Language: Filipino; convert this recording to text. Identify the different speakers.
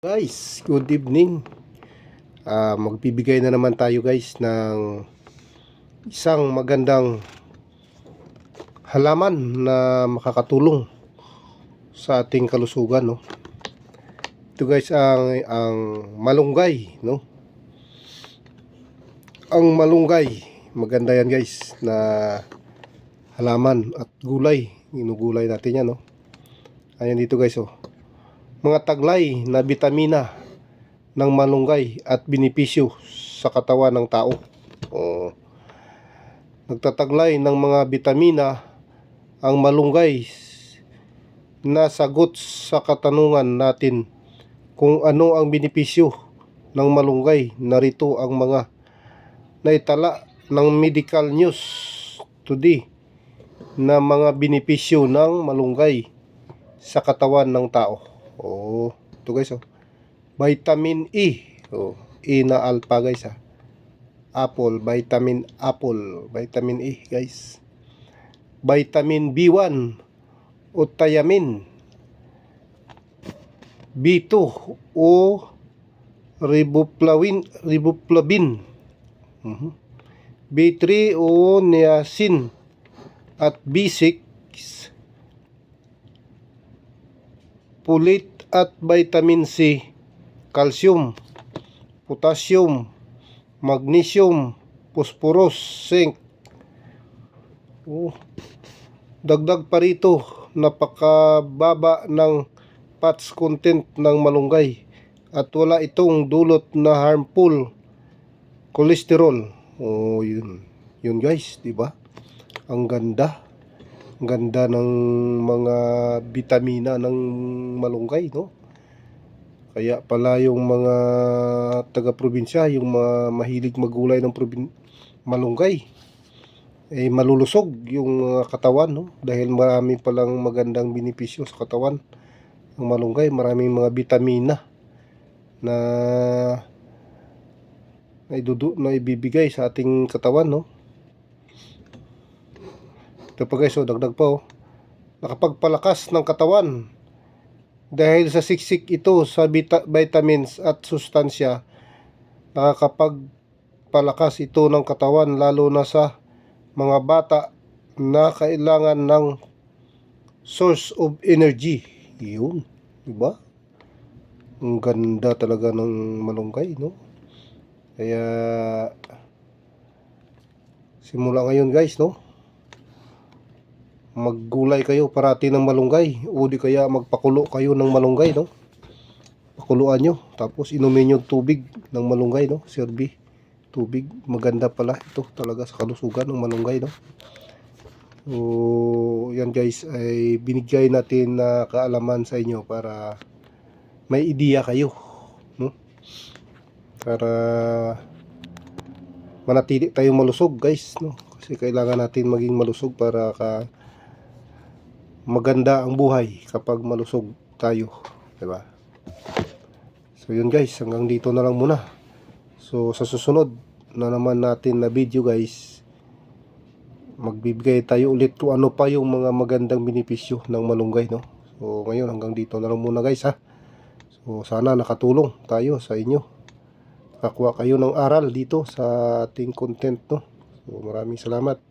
Speaker 1: Guys, good evening. Magbibigay na naman tayo guys ng isang magandang halaman na makakatulong sa ating kalusugan, no. Ito guys ang malunggay, no. Ang malunggay, maganda yan guys na halaman at gulay. Ginugulay natin yan, no. Ayan dito guys, oh. Mga taglay na bitamina ng malunggay at benepisyo sa katawan ng tao. Nagtataglay ng mga bitamina ang malunggay na sagot sa katanungan natin kung ano ang benepisyo ng malunggay. Narito ang mga naitala ng Medical News Today na mga benepisyo ng malunggay sa katawan ng tao. Ito guys, vitamin E. E na alpha guys, apple, vitamin E guys. Vitamin B1 o thiamine. B2 o riboflavin. B3 o niacin at B6 folate at vitamin C, calcium, potassium, magnesium, phosphorus, zinc. Dagdag pa rito, napakababa ng fats content ng malunggay at wala itong dulot na harmful cholesterol. Yun guys, di ba? Ang ganda ng mga bitamina ng malunggay, no? Kaya pala yung mga taga-probinsya, yung mahilig maggulay ng malunggay, malulusog yung katawan, no? Dahil marami palang magandang benepisyo sa katawan ng malunggay. Maraming mga bitamina na ibibigay sa ating katawan, no? Ito pa guys, dagdag pa, nakapagpalakas ng katawan dahil sa siksik ito sa vitamins at sustansya. Nakakapagpalakas ito ng katawan lalo na sa mga bata na kailangan ng source of energy. Yun, diba? Ang ganda talaga ng malunggay, no? Kaya simula ngayon guys, no, maggulay kayo parati ng malunggay o di kaya magpakulo kayo ng malunggay, no. Pakuluan nyo tapos inumin yung tubig ng malunggay, no. Sirbi tubig, maganda pala ito talaga sa kalusugan ng malunggay, no. Yan guys ay binigay natin na kaalaman sa inyo para may ideya kayo, no, para manatili tayong malusog guys, no. Kasi kailangan natin maging malusog para maganda ang buhay kapag malusog tayo, diba? So yun guys, hanggang dito na lang muna. So sa susunod na naman natin na video guys, magbibigay tayo ulit kung ano pa yung mga magandang benepisyo ng malunggay, no. So ngayon hanggang dito na lang muna guys, ha. So sana nakatulong tayo sa inyo, nakakuha kayo ng aral dito sa ating content, no. So maraming salamat.